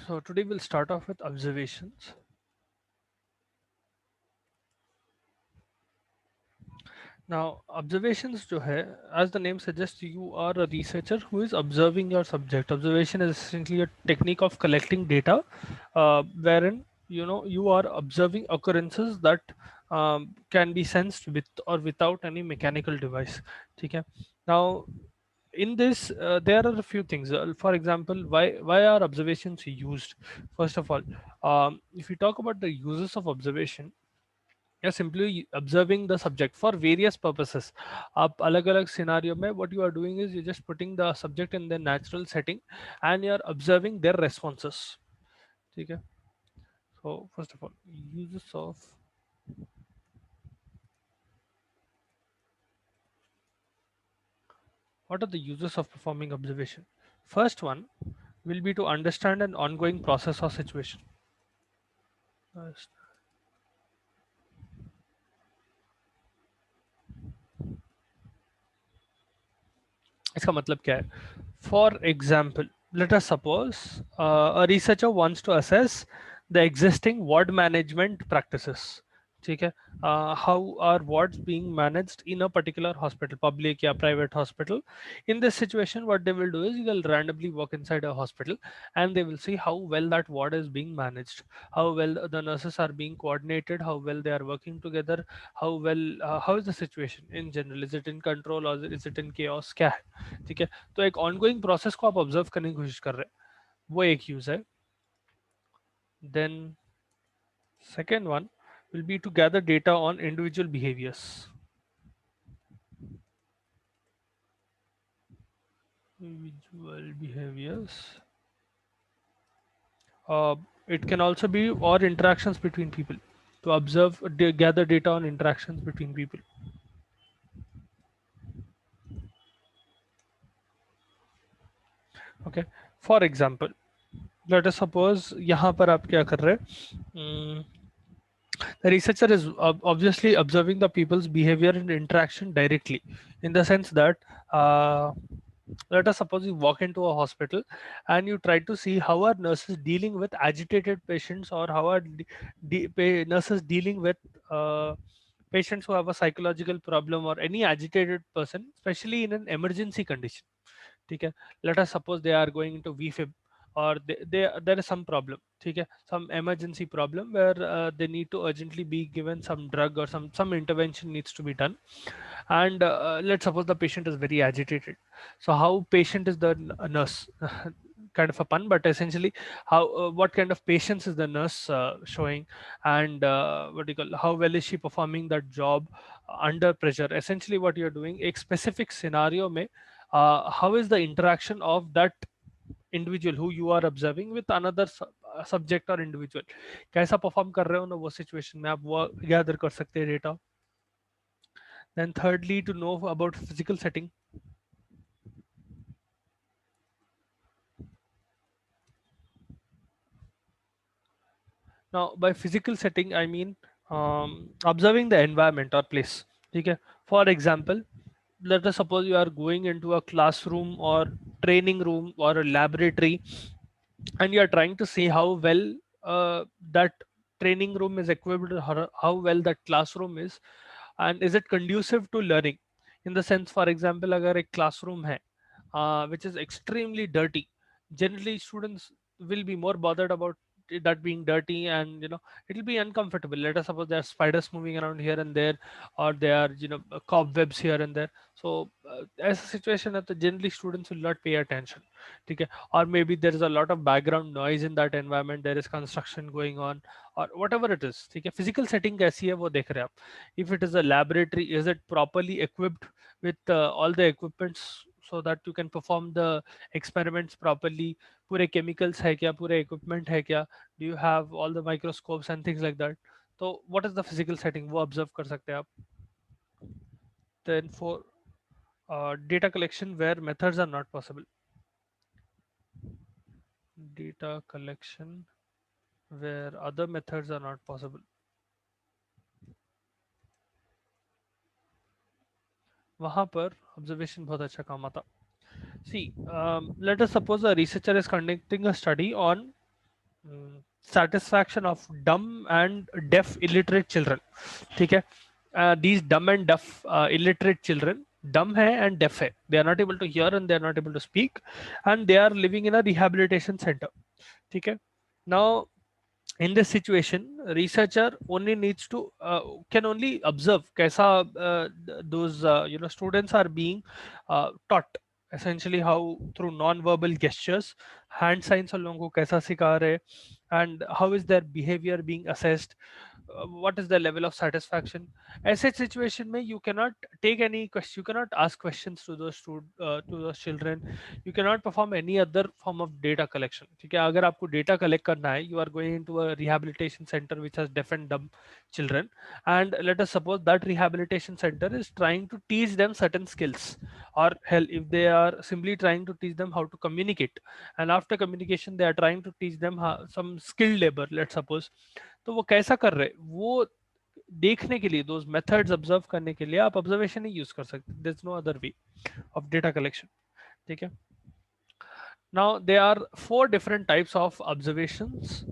So today we'll start off with observations. Now, observations जो है, as the name suggests, you are a researcher who is observing your subject. Observation is essentially a technique of collecting data, wherein you are observing occurrences that can be sensed with or without any mechanical device. ठीक है? Now, in this, there are a few things. For example, why are observations used? First of all, if we talk about the uses of observation, you're simply observing the subject for various purposes. आप अलग अलग scenario में what you are doing is you're just putting the subject in their natural setting and you're observing their responses. ठीक है? So first of all, uses of what are the uses of performing observation? First one will be to understand an ongoing process or situation. First, इसका मतलब क्या है? For example, let us suppose a researcher wants to assess the existing ward management practices. ठीक है? How are wards being managed in a particular hospital, public या private hospital? In this situation, what they will do is they'll randomly walk inside a hospital and they will see how well that ward is being managed, how well the nurses are being coordinated, how well they are working together, how is the situation in general, is it in control or is it in chaos, क्या है? ठीक है? तो एक ongoing process को आप observe करने की कोशिश कर रहे हैं, वो एक use है. Then second one will be to gather data on individual behaviors. Individual behaviors. Uh, it can also be or interactions between people. To observe, gather data on interactions between people. Okay. For example, let us suppose यहाँ पर आप क्या कर रहे हैं? The researcher is obviously observing the people's behavior and interaction directly, in the sense that let us suppose you walk into a hospital and you try to see how are nurses dealing with agitated patients, or how are nurses dealing with patients who have a psychological problem or any agitated person, especially in an emergency condition. ठीक है? Let us suppose they are going into VFib, or there is some problem, ठीक है? Some emergency problem where they need to urgently be given some drug, or some intervention needs to be done. And let's suppose the patient is very agitated. So how patient is the nurse? Kind of a pun, but essentially how what kind of patience is the nurse showing, and what do you call, how well is she performing that job under pressure? Essentially what you're doing, a specific scenario mein, how is the interaction of that individual who you are observing with another subject or individual, कैसा perform कर रहे हो ना वो situation में, आप वो gather कर सकते हैं data. Then thirdly, to know about physical setting. Now, by physical setting, I mean observing the environment or place. Okay. For example, let us suppose you are going into a classroom or training room or a laboratory, and you are trying to see how well that training room is equipped, or how well that classroom is, and is it conducive to learning. In the sense, for example, अगर एक classroom है which is extremely dirty, generally students will be more bothered about that being dirty, and it'll be uncomfortable. Let us suppose there are spiders moving around here and there, or there are cobwebs here and there. So as a situation that generally students will not pay attention. Okay. Or maybe there is a lot of background noise in that environment, there is construction going on, or whatever it is. ठीक है? Physical setting कैसी है वो देख रहे हैं आप. If it is a laboratory, is it properly equipped with all the equipments so that you can perform the experiments properly? पूरे chemicals है क्या, पूरे equipment है क्या, do you have all the microscopes and things like that? तो what is the physical setting, वो observe कर सकते हैं आप. Then for data collection where methods are not possible. Data collection where other methods are not possible. वहां पर observation बहुत अच्छा काम आता. See, let us suppose a researcher is conducting a study on satisfaction of dumb and deaf illiterate children. ठीक है, these dumb and deaf illiterate children, dumb है and deaf है, they are not able to hear and they are not able to speak, and they are living in a rehabilitation center. ठीक है, now in this situation researcher only needs to can only observe kaisa those students are being taught, essentially how through non-verbal gestures, hand signs उन लोगों को कैसा सिखा रहे, and how is their behavior being assessed, what is the level of satisfaction. ऐसे situation में you cannot take any question, you cannot ask questions to to those children, you cannot perform any other form of data collection. ठीक है, अगर आपको data collect करना है, you are going into a rehabilitation center which has deaf and dumb children, and let us suppose that rehabilitation center is trying to teach them certain skills, or hell if they are simply trying to teach them how to communicate, and after communication they are trying to teach them some skilled labor, let's suppose. तो वो कैसा कर रहे, वो देखने के लिए, those methods observe करने के लिए आप observation ही use कर सकते, there's no other way of data collection. ठीक है, now there are 4 different types of observations,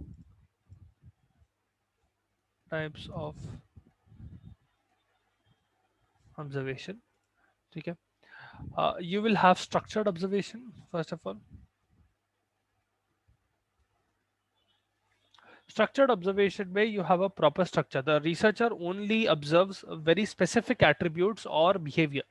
types of observation. ठीक है, you will have structured observation. First of all, structured observation where you have a proper structure, the researcher only observes very specific attributes or behavior.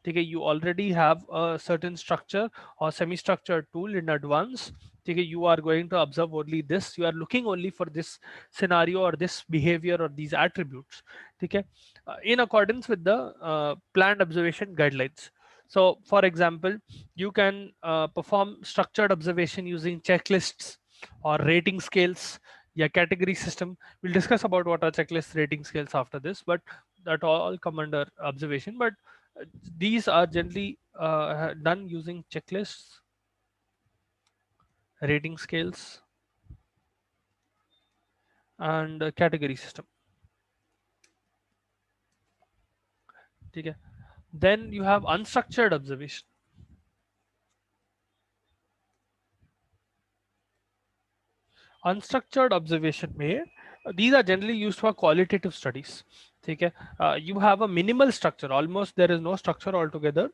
Okay, you already have a certain structure or semi-structured tool in advance. Okay, you are going to observe only this, you are looking only for this scenario or this behavior or these attributes. Okay, in accordance with the planned observation guidelines. So for example, you can perform structured observation using checklists or rating scales, yeah, category system. We'll discuss about what are checklist, rating scales after this, but that all come under observation. But these are generally done using checklists, rating scales, and category system. Okay, then you have unstructured observation. Unstructured observation में these are generally used for qualitative studies. ठीक है, you have a minimal structure, almost there is no structure altogether.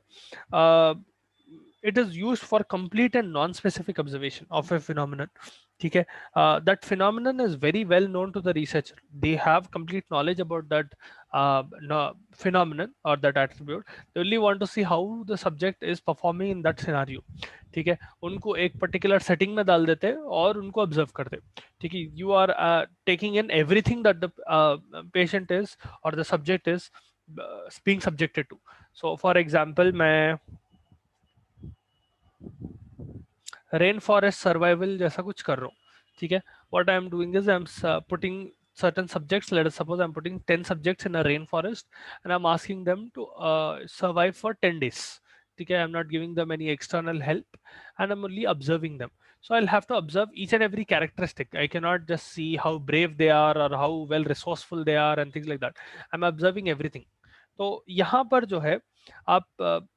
It is used for complete and non-specific observation of a phenomenon. ठीक है, that phenomenon is very well known to the researcher, they have complete knowledge about that no, phenomenon or that attribute, they only want to see how the subject is performing in that scenario. ठीक है, उनको एक particular setting में डाल देते हैं और उनको ऑब्जर्व करते हैं. ठीक है, you are taking in everything that the patient is और the subject is being subjected to. So for example, मैं रेन फॉरेस्ट सर्वाइवल जैसा कुछ कर रहा हूँ. ठीक है, what I am doing is I am putting certain subjects, let us suppose I am putting 10 subjects in a rainforest and I'm asking them to survive for 10 days. ठीक है, I'm not giving them any external help and I'm only observing them. So I'll have to observe each and every characteristic. I cannot just see how brave they are or how well resourceful they are and things like that. I'm observing everything. तो यहाँ पर जो है आप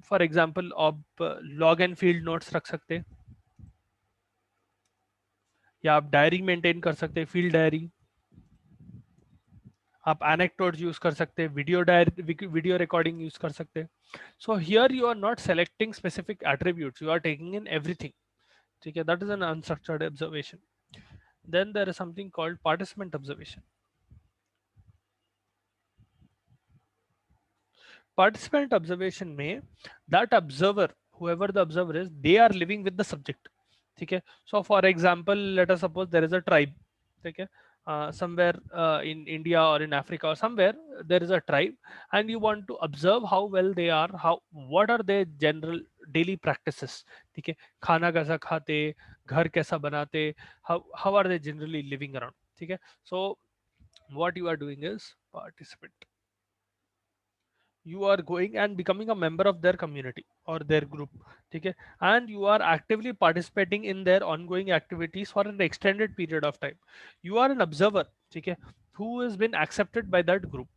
for example आप log and field notes रख सकते हैं, या आप डायरी मेंटेन कर सकते हैं, फील्ड डायरी. आप एनेक्डोट्स यूज कर सकते हैं, video diary, video recording use कर सकते हैं. So here you are not selecting specific attributes, you are taking in everything. ठीक है, that is an unstructured observation. Then there is something called participant observation. Participant observation में that observer, whoever the observer is, they are living with the subject. ठीक है, so for example, let us suppose there is a tribe. ठीक है, somewhere in India or in Africa or somewhere there is a tribe and you want to observe how well they are, how what are their general daily practices. ठीक है, खाना कैसा खाते, घर कैसा बनाते, how are they generally living around. ठीक है, so what you are doing is participant, you are going and becoming a member of their community or their group. Okay, and you are actively participating in their ongoing activities for an extended period of time. You are an observer, okay, who has been accepted by that group.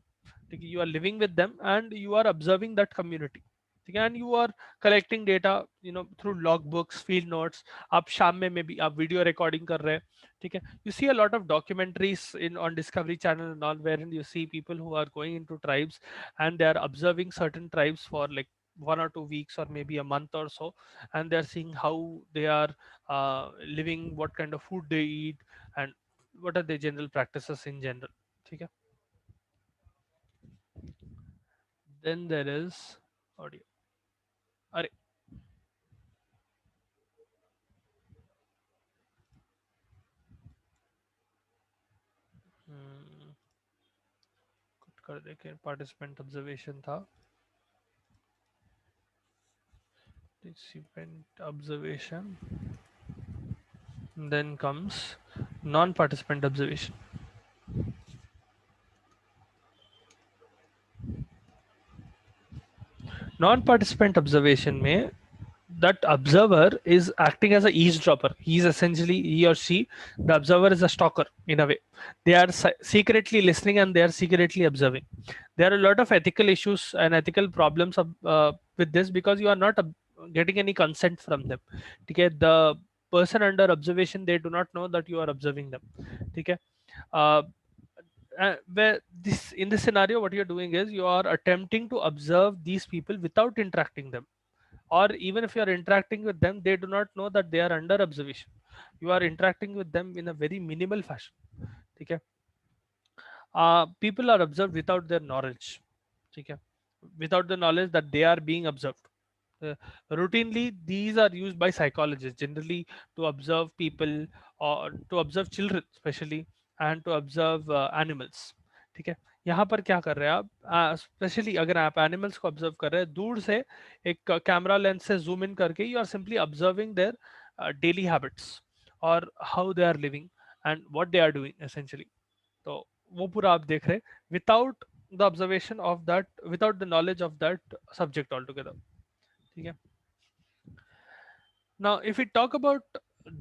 Okay, you are living with them and you are observing that community. ठीक है, and you are collecting data through log books, field notes. आप शाम में भी आप video recording कर रहे हैं, ठीक है। You see a lot of documentaries in on Discovery channel and all, where in you see people who are going into tribes and they are observing certain tribes for like 1 or 2 weeks or maybe a month or so, and they're seeing how they are living, what kind of food they eat, and what are their general practices in general. ठीक है, then there is audio. अरे कुछ कर देखे, participant observation था, participant observation, then comes non-participant observation. Non-participant observation में that observer is acting as a eavesdropper. He's essentially, he or she, the observer is a stalker in a way. They are secretly listening and they are secretly observing. There are a lot of ethical issues and ethical problems with this, because you are not getting any consent from them. Okay, the person under observation, they do not know that you are observing them. Okay, uh, where this in this scenario, what you're doing is you are attempting to observe these people without interacting them, or even if you are interacting with them, they do not know that they are under observation. You are interacting with them in a very minimal fashion. Okay, people are observed without their knowledge. Okay, without the knowledge that they are being observed. uh, Routinely, these are used by psychologists generally to observe people, or to observe children especially, and to observe animals. ठीक है, यहाँ पर क्या कर रहे हैं आप, specially अगर आप एनिमल्स को ऑब्जर्व कर रहे हैं दूर से, एक कैमरा लेंस से जूम इन करके, you are simply observing their daily habits, और how they are living and what they are doing essentially. तो वो पूरा आप देख रहे हैं without the observation of that, without the knowledge of that subject altogether. ठीक है, now if we talk about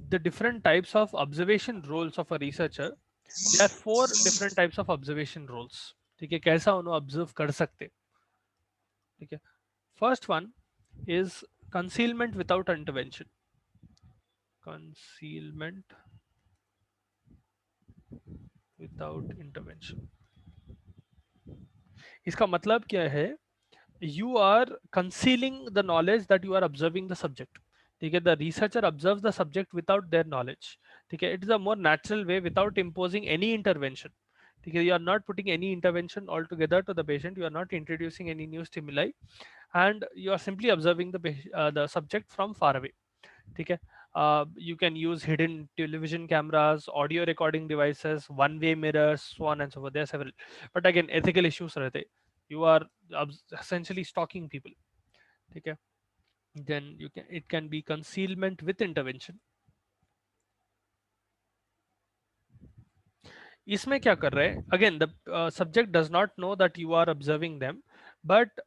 the different types of observation roles of a researcher, there are four different types of observation roles। ठीक है, कैसा उन्हें observe कर सकते। ठीक है, first one is concealment without intervention. Concealment without intervention, इसका मतलब क्या है, you are concealing the knowledge that you are observing the subject। ठीक है, the researcher observes the subject without their knowledge। ठीक है, it is a more natural way without imposing any intervention। ठीक है, you are not putting any intervention altogether to the patient, you are not introducing any new stimuli, and you are simply observing the subject from far away। ठीक है, you can use hidden television cameras, audio recording devices, one way mirrors, so on and so forth, there are several, but again ethical issues रहते, you are essentially stalking people। ठीक है, then you can, it can be concealment with intervention। इसमें क्या कर रहे हैं, again the subject does not know that you are observing them, but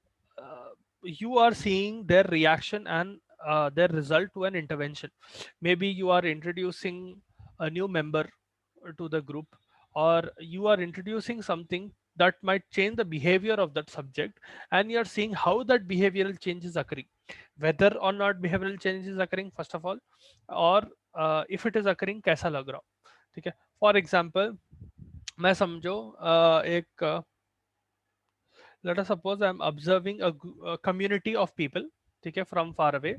you are seeing their reaction and their result to an intervention। Maybe you are introducing a new member to the group, or you are introducing something that might change the behavior of that subject, and you are seeing how that behavioral change is occurring, whether or not behavioral change is occurring first of all, or if it is occurring कैसा लग रहा हो। ठीक है, for example मैं समझो एक let us suppose I'm observing a community of people, ठीक है, from far away।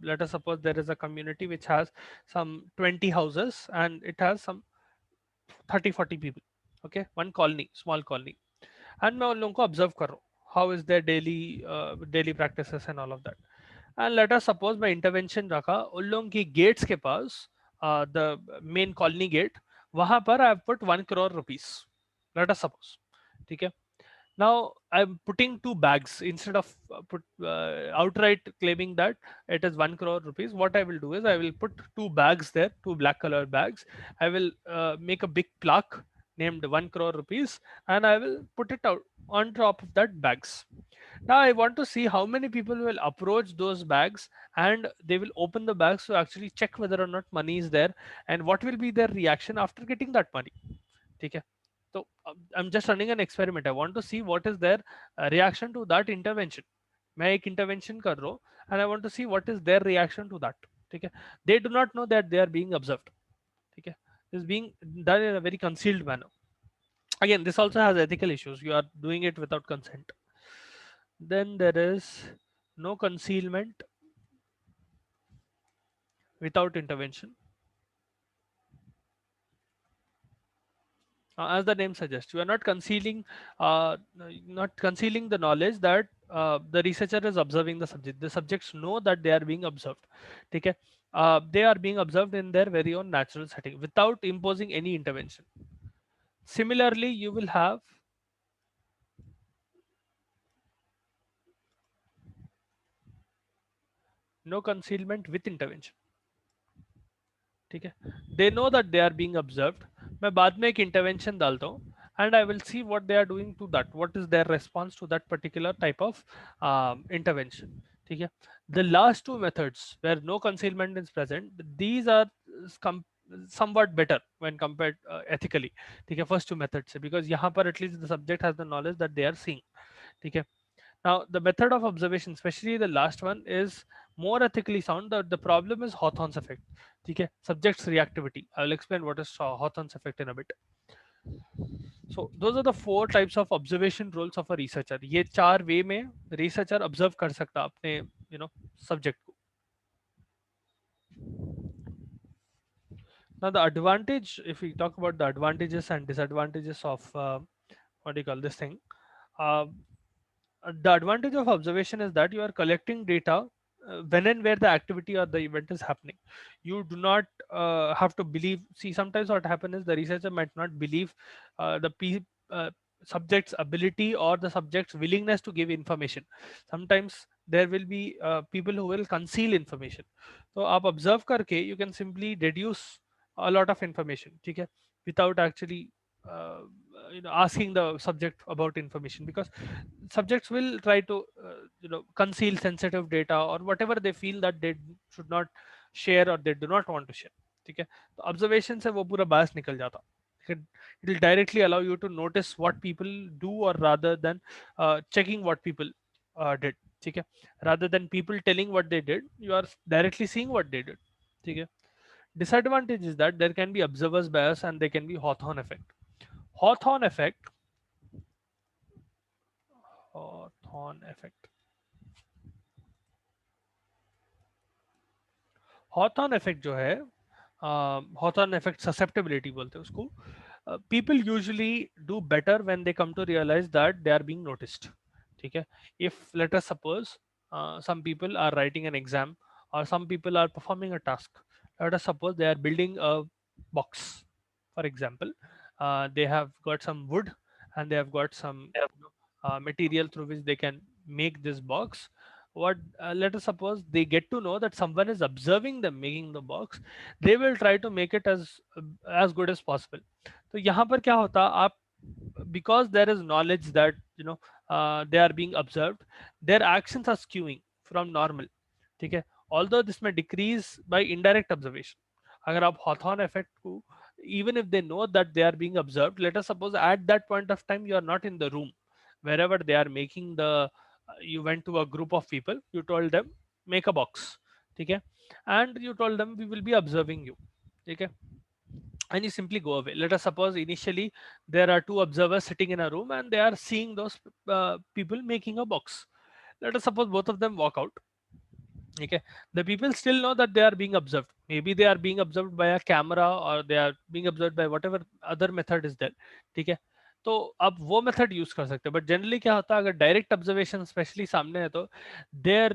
Let us suppose there is a community which has some 20 houses and it has some 30-40 people। okay, one colony, small colony, and मैं उन लोगों को observe कर रहा हूँ, how is their daily practices and all of that। and let us suppose मैं intervention रखा उन लोगों की gates के पास, the main colony gate, वहां पर I have put 1 crore rupees, let us suppose। ठीक है, now I'm putting two bags instead of outright claiming that it is 1 crore rupees. What I will do is I will put two bags there, two black color bags. I will make a big plaque named 1 crore rupees, and I will put it out on top of that bags. Now I want to see how many people will approach those bags and they will open the bags to actually check whether or not money is there, and what will be their reaction after getting that money। ठीक है, so I'm just running an experiment, I want to see what is their reaction to that intervention। मैं एक intervention कर रहा हूँ and I want to see what is their reaction to that, ठीक है. They do not know that they are being observed, ठीक है. Is being done in a very concealed manner. Again, this also has ethical issues. You are doing it without consent. Then there is no concealment without intervention. As the name suggests, you are not concealing the knowledge that the researcher is observing the subject. The subjects know that they are being observed. Okay, they are being observed in their very own natural setting without imposing any intervention. Similarly, you will have no concealment with intervention. ठीक है. They know that they are being observed. मैं बाद में एक intervention डालता हूँ and I will see what they are doing to that, what is their response to that particular type of intervention. ठीक है. The last two methods where no concealment is present, these are somewhat better when compared ethically. ठीक है, first two method से, because यहाँ पर at least the subject has the knowledge that they are seeing. ठीक है. Now, the method of observation, especially the last one, is more ethically sound. The problem is Hawthorne's effect. Okay, subject's reactivity. I will explain what is Hawthorne's effect in a bit. So, those are the four types of observation roles of a researcher. ये चार way में researcher observe कर सकता अपने subject को. Now, the advantage, if we talk about the advantages and disadvantages of what do you call this thing? Uh, the advantage of observation is that you are collecting data when and where the activity or the event is happening. You do not have to believe. See, sometimes what happens is the researcher might not believe the subject's ability or the subject's willingness to give information. Sometimes there will be people who will conceal information. So आप observe करके you can simply deduce a lot of information, ठीक है, without actually uh, asking the subject about information, because subjects will try to conceal sensitive data or whatever they feel that they should not share or they do not want to share. ठीक है. तो observation से वो पूरा bias निकल जाता. It will directly allow you to notice what people do, or rather than checking what people did. ठीक है. Rather than people telling what they did, you are directly seeing what they did. ठीक है. Disadvantage is that there can be observer's bias and there can be Hawthorne effect. Hawthorne effect. Hawthorne effect. Hawthorne effect जो है, Hawthorne effect susceptibility बोलते हैं उसको. People usually do better when they come to realize that they are being noticed. ठीक है. If let us suppose some people are writing an exam or some people are performing a task. Let us suppose they are building a box, for example. They have got some wood and they have got some material through which they can make this box. What Let us suppose they get to know that someone is observing them making the box. They will try to make it as good as possible. तो यहाँ पर क्या होता, आप, because there is knowledge that they are being observed, their actions are skewing from normal. ठीक है. Although this may decrease by indirect observation. अगर आप Hawthorne effect को, even if they know that they are being observed, let us suppose at that point of time you are not in the room wherever they are making the you went to a group of people, you told them make a box. Okay, and you told them we will be observing you. Okay, and you simply go away. Let us suppose initially there are two observers sitting in a room and they are seeing those people making a box. Let us suppose both of them walk out. Okay, the people still know that they are being observed. Maybe they are being observed by a camera or they are being observed by whatever other method is there. ठीक है. तो आप वो method use कर सकते हो, but generally क्या होता है, अगर डायरेक्ट ऑब्जर्वेशन स्पेशली सामने है तो there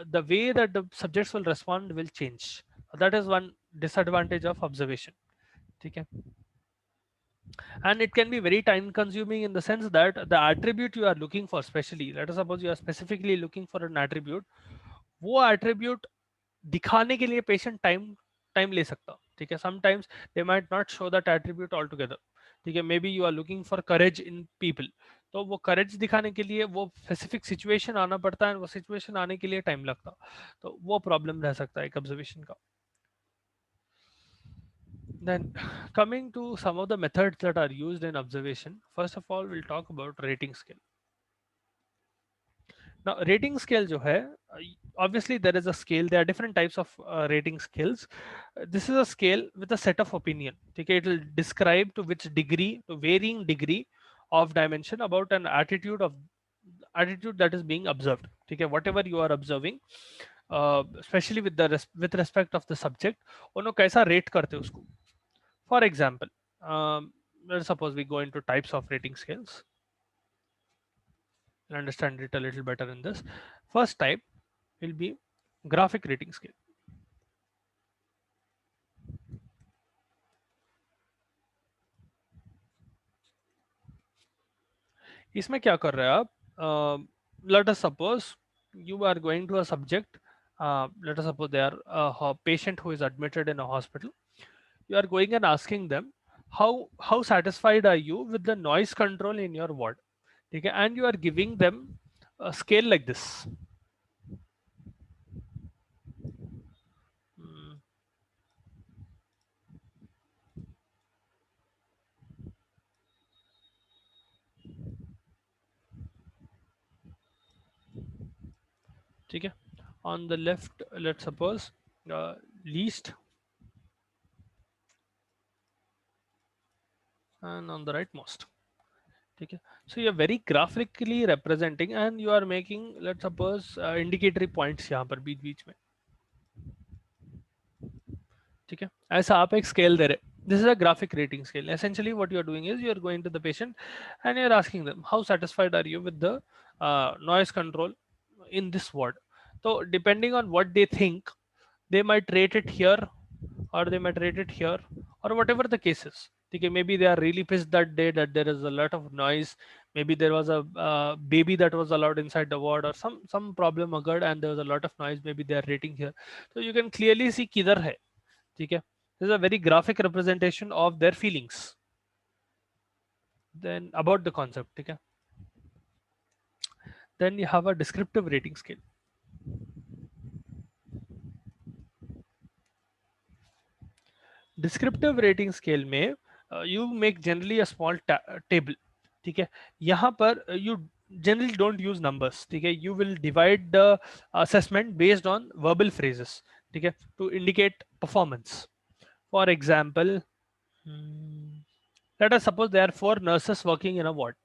the way that the subjects will respond will change. That is one disadvantage of observation. ठीक है. And it can be very time consuming in the sense that the attribute you are looking for, especially let us suppose you are specifically looking for an attribute, वो attribute दिखाने के लिए patient time ले सकता. ठीक है. Sometimes they might not show that attribute altogether. ठीक है. Maybe you are looking for courage in people, तो वो courage दिखाने के लिए वो specific situation आना पड़ता है, वो situation आने के लिए time लगता. तो वो problem रह सकता है एक observation का. Then, coming to some of the methods that are used in observation, first of all, we'll talk about rating scale. Now rating scale जो है, obviously there is a scale, there are different types of rating scales. This is a scale with a set of opinion, ठीक है? It will describe to which degree, to varying degree of dimension about an attitude that is being observed, ठीक है? Whatever you are observing, especially with with respect of the subject, उन्होंने कैसा rate करते हैं उसको. For example, let's suppose we go into types of rating scales. You'll understand it a little better in this. First type will be graphic rating scale. इसमें क्या कर रहे हैं आप? Let us suppose you are going to a subject. Let us suppose they are a patient who is admitted in a hospital. You are going and asking them how satisfied are you with the noise control in your ward, okay? And you are giving them a scale like this. Hmm. ठीक है? On the left, let's suppose least, and on the right most. ठीक है? So you are very graphically representing and you are making, let's suppose indicatory points यहाँ पर बीच बीच में. ठीक है? ऐसा आप एक scale दे रहे. This is a graphic rating scale. Essentially what you are doing is you are going to the patient and you are asking them how satisfied are you with the noise control in this ward. So depending on what they think, they might rate it here or they might rate it here or whatever the case is. Okay, maybe they are really pissed that day that there is a lot of noise. Maybe there was a baby that was allowed inside the ward or some problem occurred and there was a lot of noise. Maybe they are rating here. So you can clearly see किधर है. ठीक है? This is a very graphic representation of their feelings. Then about the concept. ठीक है? Then you have a descriptive rating scale. Descriptive rating scale में you make generally a small table. ठीक है? यहाँ पर you generally don't use numbers. ठीक है? You will divide the assessment based on verbal phrases. ठीक है? To indicate performance. For example, let us suppose there are 4 nurses working in a ward.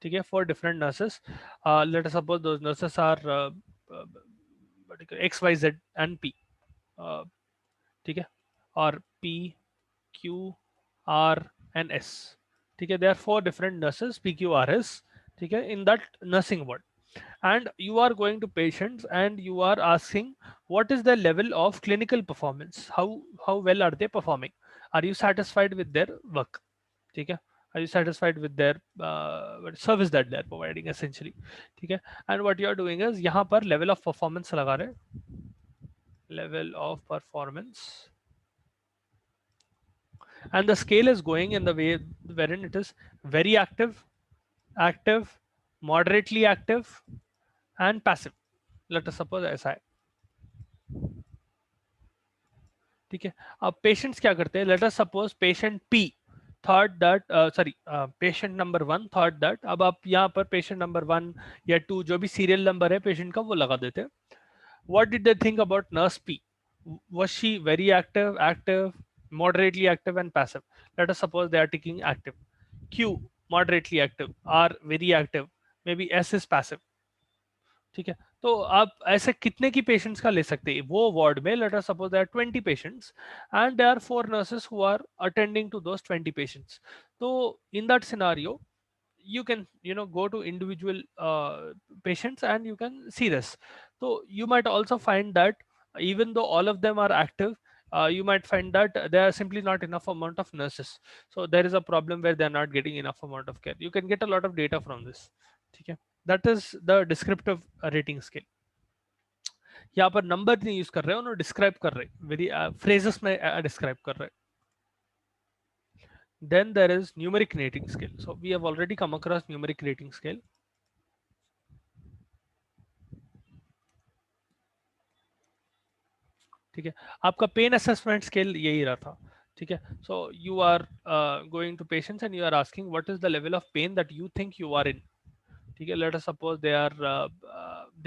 ठीक है? 4 different nurses. Let us suppose those nurses are X, Y, Z and P. ठीक है? और P, Q, R and S. ठीक है? There are 4 different nurses, P, Q, R, S. ठीक है? In that nursing ward, and you are going to patients and you are asking what is the level of clinical performance. How well are they performing? Are you satisfied with their work? ठीक है? Are you satisfied with their service that they are providing essentially? ठीक है? And what you are doing is यहाँ पर level of performance लगा रहे, level of performance, and the scale is going in the way wherein it is very active, active, moderately active, and passive. Let us suppose ऐसा है. ठीक है? अब patients क्या करते हैं? Late us suppose patient P thought that, sorry, patient number 1 thought that. अब आप यहाँ पर पेशेंट नंबर 1 या 2 जो भी सीरियल नंबर है पेशेंट का वो लगा देते हैं. What did they think about nurse P? Was she very active, active, moderately active, and passive? Let us suppose they are taking active. Q, moderately active. R, very active. Maybe S is passive. ठीक है? तो आप ऐसे कितने की patients का ले सकते हैं वो वार्ड में? Let us suppose there are 20 patients and there are 4 nurses who are attending to those 20 patients. So in that scenario you can go to individual patients and you can see this. So you might also find that even though all of them are active, you might find that there are simply not enough amount of nurses. So there is a problem where they are not getting enough amount of care. You can get a lot of data from this. ठीक है? That is the descriptive rating scale. यहाँ पर number नहीं use कर रहे हैं, उन्होंने describe कर रहे हैं, वेरी फ्रेजेस में डिस्क्राइब कर रहे हैं. Then there is numeric rating scale. So we have already come across numeric rating scale. ठीक है? आपका पेन असेसमेंट स्केल यही रहा था. ठीक है? So you are going to patients and you are asking what is the level of pain that you think you are in. ठीक है, let us suppose they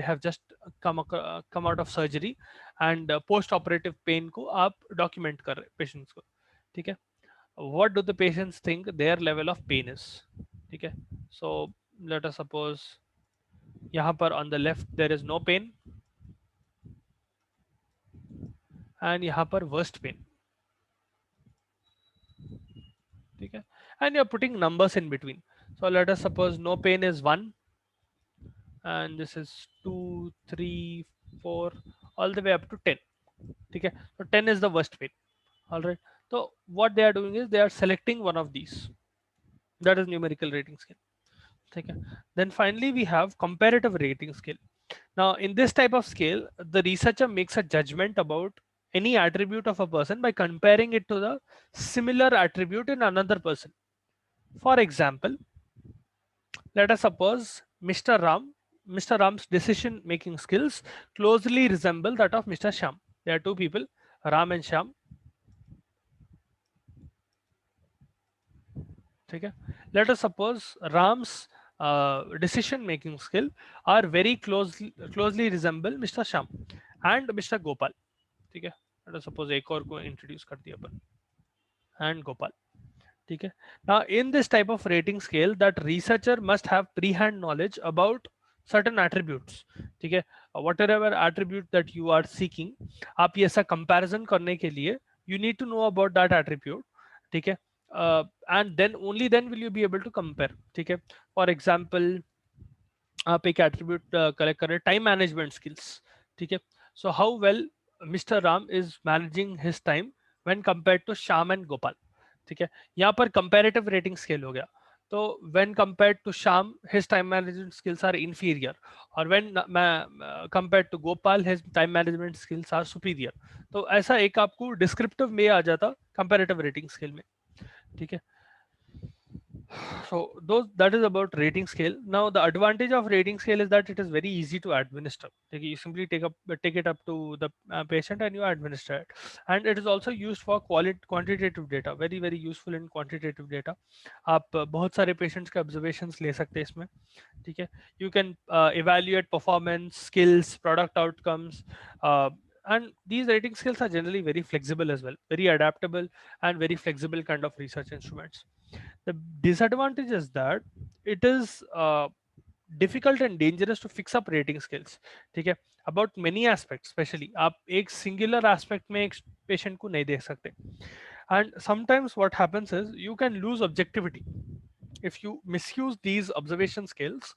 have just come out of surgery and post operative pain को आप document कर रहे patients को. ठीक है, what do the patients think their level of pain is? ठीक है, so let us suppose यहाँ पर on the left there is no pain and यहाँ पर worst pain. ठीक है, and you're putting numbers in between. So let us suppose no pain is 1 and this is 2, 3, 4 all the way up to 10. ठीक है, so 10 is the worst pain. All right, so what they are doing is they are selecting one of these. That is numerical rating scale. Okay. Then finally we have comparative rating scale. Now in this type of scale, the researcher makes a judgment about any attribute of a person by comparing it to the similar attribute in another person. For example, let us suppose Mr. Ram's decision making skills closely resemble that of Mr. Sham. There are two people, Ram and Sham. Okay. Let us suppose Ram's decision making skill are very closely resemble Mr. Sham and Mr. Gopal. ठीक है, let us suppose एक और को introduce कर दिया अपन and Gopal. ठीक है, now in this type of rating scale that researcher must have pre-hand knowledge about certain attributes. ठीक है, whatever attribute that you are seeking, आप ये ऐसा comparison करने के लिए you need to know about that attribute. ठीक है, and then only then will you be able to compare. ठीक है, for example आप एक एट्रीब्यूट कलेक्ट कर रहे हैं टाइम मैनेजमेंट स्किल्स. ठीक है, so how well mister Ram is managing his time when compared to Shyam and Gopal. ठीक है, यहाँ पर कंपैरेटिव रेटिंग स्केल हो गया. तो when compared to Shyam his time management skills are inferior और when compared to Gopal his time management skills are superior. तो ऐसा एक आपको डिस्क्रिप्टिव में आ जाता कंपैरेटिव रेटिंग स्केल में. ठीक है, so those that is about rating scale. Now the advantage of rating scale is that it is very easy to administer. You simply take it up to the patient and you administer it, and it is also used for quantitative data. Very useful in quantitative data. आप बहुत सारे patients के observations ले सकते हैं इसमें. ठीक है, you can evaluate performance, skills, product outcomes, and these rating scales are generally very flexible as well, very adaptable and very flexible kind of research instruments. The disadvantage is that it is difficult and dangerous to fix up rating scales. ठीक है, about many aspects, especially आप एक singular aspect में एक patient को नहीं देख सकते. And sometimes what happens is you can lose objectivity if you misuse these observation scales.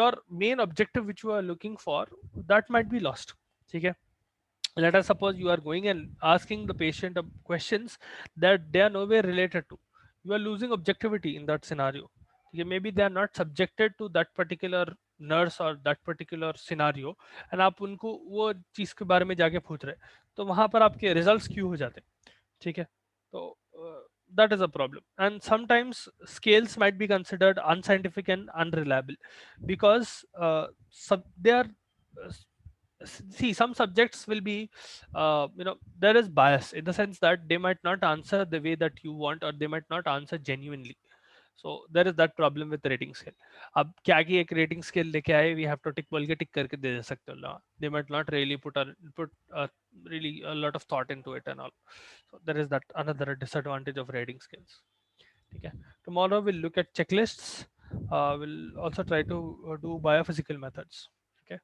Your main objective which you are looking for, that might be lost. ठीक है, let us suppose you are going and asking the patient questions that they are nowhere related to. You are losing objectivity in that scenario. Okay, maybe they are not subjected to that particular nurse or that particular scenario and आप उनको वो चीज के बारे में जाके पूछ रहे, तो वहां पर आपके results क्यों हो जाते. ठीक है, तो that is a problem. And sometimes scales might be considered unscientific and unreliable because they are uh, see, some subjects will be there is bias in the sense that they might not answer the way that you want or they might not answer genuinely. So there is that problem with rating scale. अब क्या कि एक rating scale लेके आए, we have to tick बोल के tick करके दे सकते हो ना. They might not really put really a lot of thought into it and all. So there is that another disadvantage of rating scales. ठीक है, tomorrow we'll look at checklists. We'll also try to do biophysical methods. Okay.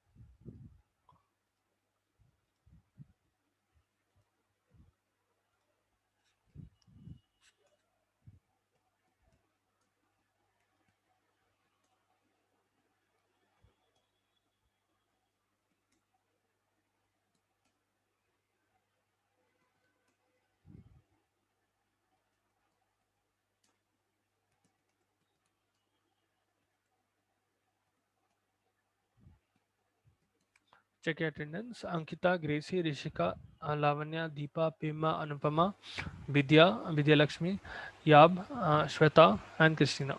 Check attendance. Ankita, Gracie, Rishika, Lavanya, Deepa, Pima, Anupama, Vidya Lakshmi, Yab, Shweta, and Christina.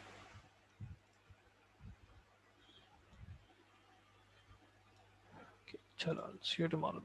Okay, chalo, I'll see you tomorrow.